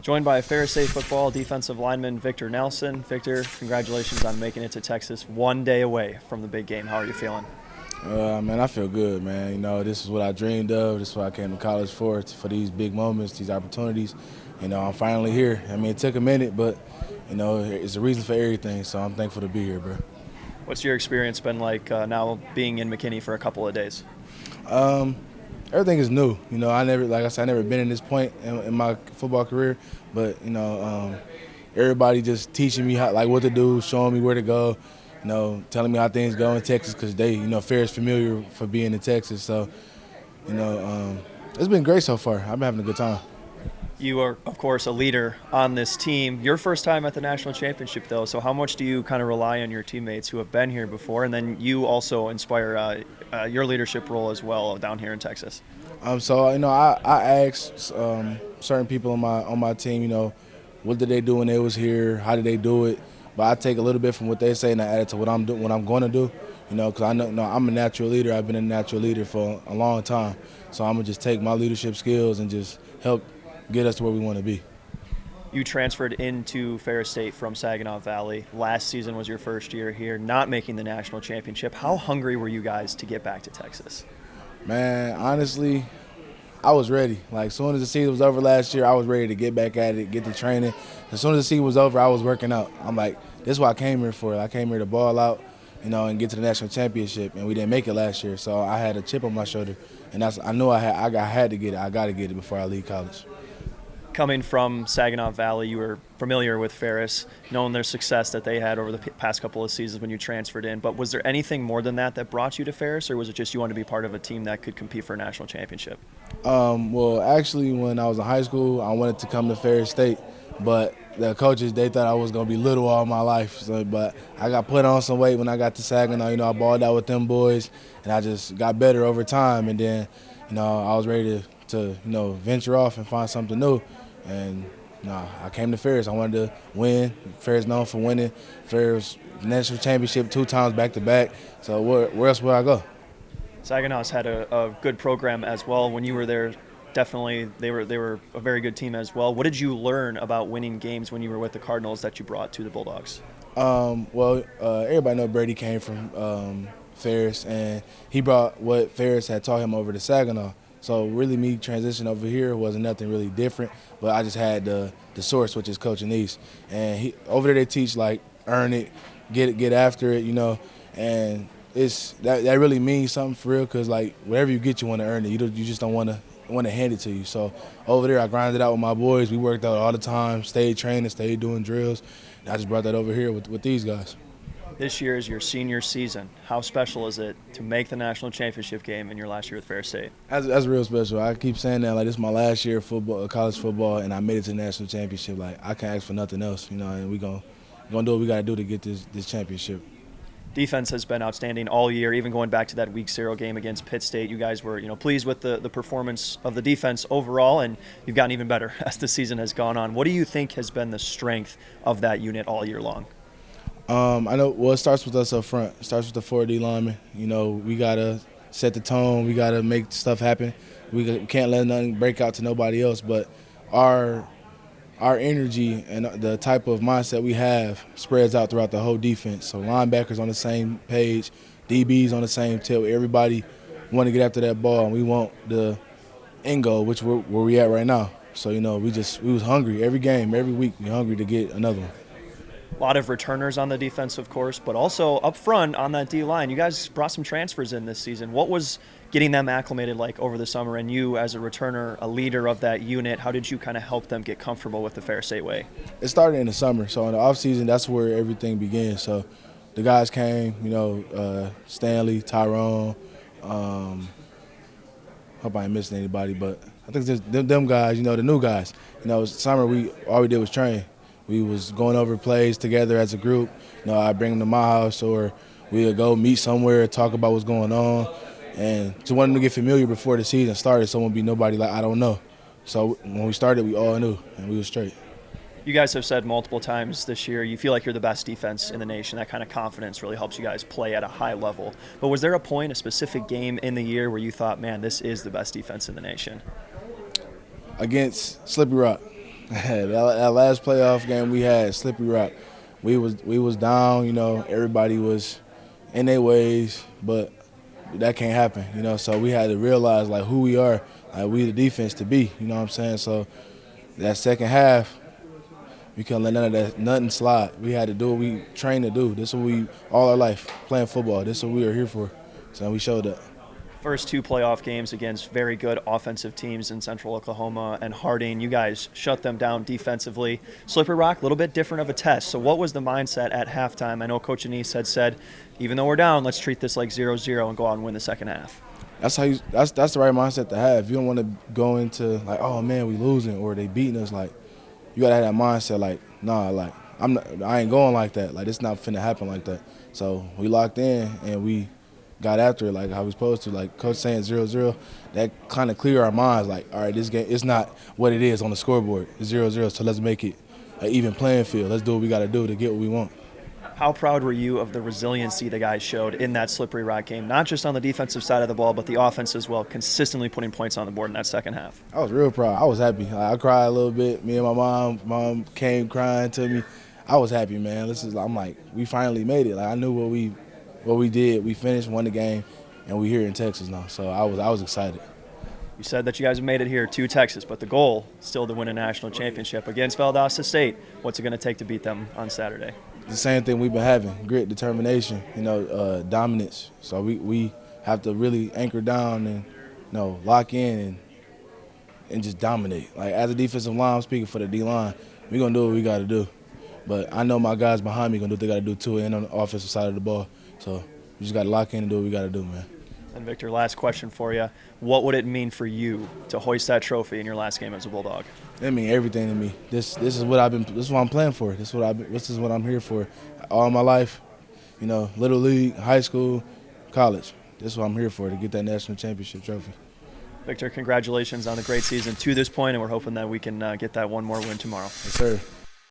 Joined by Ferris State Football defensive lineman Victor Nelson. Victor, congratulations on making it to Texas, one day away from the big game. How are you feeling? Man, I feel good, man. You know, this is what I dreamed of. This is what I came to college for these big moments, these opportunities. You know, I'm finally here. I mean, it took a minute, but, you know, it's a reason for everything, so I'm thankful to be here, bro. What's your experience been like now being in McKinney for a couple of days? Everything is new. You know, like I said, I never been in this point in my football career, but, you know, everybody just teaching me what to do, showing me where to go, you know, telling me how things go in Texas because Ferris familiar for being in Texas. So, you know, it's been great so far. I've been having a good time. You are, of course, a leader on this team. Your first time at the national championship, though, so how much do you kind of rely on your teammates who have been here before? And then you also inspire your leadership role as well down here in Texas. So, you know, I asked certain people on my team, you know, what did they do when they was here? How did they do it? But I take a little bit from what they say and I add it to what I'm going to do, you know, because I know I'm a natural leader. I've been a natural leader for a long time. So I'm going to just take my leadership skills and just help get us to where we want to be. You transferred into Ferris State from Saginaw Valley. Last season was your first year here, not making the national championship. How hungry were you guys to get back to Texas? Man, honestly, I was ready. Like, as soon as the season was over last year, I was ready to get back at it, get the training. As soon as the season was over, I was working out. I'm like, this is what I came here for. I came here to ball out, you know, and get to the national championship, and we didn't make it last year. So I had a chip on my shoulder, and I knew I had to get it. I got to get it before I leave college. Coming from Saginaw Valley, you were familiar with Ferris, knowing their success that they had over the past couple of seasons when you transferred in. But was there anything more than that brought you to Ferris, or was it just you wanted to be part of a team that could compete for a national championship? Well, actually, when I was in high school, I wanted to come to Ferris State, but the coaches, they thought I was going to be little all my life. So, but I got put on some weight when I got to Saginaw. You know, I balled out with them boys, and I just got better over time. And then, you know, I was ready to venture off and find something new. And I came to Ferris. I wanted to win. Ferris known for winning. Ferris national championship 2 times back-to-back. So where else would I go? Saginaw's had a good program as well. When you were there, definitely they were a very good team as well. What did you learn about winning games when you were with the Cardinals that you brought to the Bulldogs? Everybody know Brady came from Ferris, and he brought what Ferris had taught him over to Saginaw. So really me transitioning over here wasn't nothing really different, but I just had the source, which is Coach Anise. And over there they teach like earn it, get after it, you know, and that really means something for real because like whatever you get, you want to earn it. You just don't want to hand it to you. So over there I grinded out with my boys. We worked out all the time, stayed training, stayed doing drills. And I just brought that over here with these guys. This year is your senior season. How special is it to make the national championship game in your last year with Ferris State? That's real special. I keep saying that, like, this is my last year of football, college football, and I made it to the national championship. Like, I can't ask for nothing else, you know, and we're gonna do what we got to do to get this championship. Defense has been outstanding all year, even going back to that Week 0 game against Pitt State. You guys were, pleased with the performance of the defense overall, and you've gotten even better as the season has gone on. What do you think has been the strength of that unit all year long? I know. Well, it starts with us up front. It starts with the 4D linemen. You know, we gotta set the tone. We gotta make stuff happen. We can't let nothing break out to nobody else. But our energy and the type of mindset we have spreads out throughout the whole defense. So linebackers on the same page, DBs on the same tip. Everybody want to get after that ball, and we want the end goal, which where we at right now. So we was hungry every game, every week. We hungry to get another one. A lot of returners on the defense, of course, but also up front on that D-line. You guys brought some transfers in this season. What was getting them acclimated like over the summer, and you as a returner, a leader of that unit, how did you kind of help them get comfortable with the Ferris State way? It started in the summer, so in the offseason, that's where everything began. So the guys came, Stanley, Tyrone, hope I ain't missing anybody, but I think it's them guys, the new guys. Summer, all we did was train. We was going over plays together as a group. I bring them to my house, or we would go meet somewhere, talk about what's going on, and just wanted to get familiar before the season started, so it won't be nobody like, I don't know. So when we started, we all knew, and we was straight. You guys have said multiple times this year you feel like you're the best defense in the nation. That kind of confidence really helps you guys play at a high level. But was there a point, a specific game in the year where you thought, man, this is the best defense in the nation? Against Slippery Rock. that last playoff game we had, Slippery Rock, we was down. You know, everybody was in their ways, but that can't happen. You know, so we had to realize like who we are, like we the defense to be. You know what I'm saying? So that second half, we couldn't let nothing slide. We had to do what we trained to do. This is what we all our life playing football. This is what we are here for. So we showed that. First 2 playoff games against very good offensive teams in Central Oklahoma and Harding. You guys shut them down defensively. Slippery Rock, a little bit different of a test. So what was the mindset at halftime? I know Coach Anise had said, even though we're down, let's treat this like 0-0 and go out and win the second half. That's the right mindset to have. You don't want to go into like, oh man, we losing or they beating us. Like, you gotta have that mindset. Like, nah, like I ain't going like that. Like, it's not finna happen like that. So we locked in and we got after it like how we supposed to. Like Coach saying 0-0, that kind of clear our minds. Like, all right, this game, it's not what it is on the scoreboard. It's 0-0, so let's make it an even playing field. Let's do what we got to do to get what we want. How proud were you of the resiliency the guys showed in that Slippery Rock game, not just on the defensive side of the ball, but the offense as well, consistently putting points on the board in that second half? I was real proud. I was happy. I cried a little bit. Me and my mom came crying to me. I was happy, man. I'm like, we finally made it. Like, I knew what we did. We finished, won the game, and we here in Texas now. So I was excited. You said that you guys have made it here to Texas, but the goal still to win a national championship against Valdosta State. What's it going to take to beat them on Saturday? The same thing we've been having: grit, determination, dominance. So we have to really anchor down and lock in and just dominate. Like, as a defensive line, I'm speaking for the D line. We're gonna do what we got to do. But I know my guys behind me gonna do what they got to do too, and on the offensive side of the ball. So we just got to lock in and do what we got to do, man. And Victor, last question for you. What would it mean for you to hoist that trophy in your last game as a Bulldog? It means everything to me. This is what I'm playing for. This is what I'm here for. All my life, little league, high school, college. This is what I'm here for, to get that national championship trophy. Victor, congratulations on the great season to this point, and we're hoping that we can get that one more win tomorrow. Yes, sir.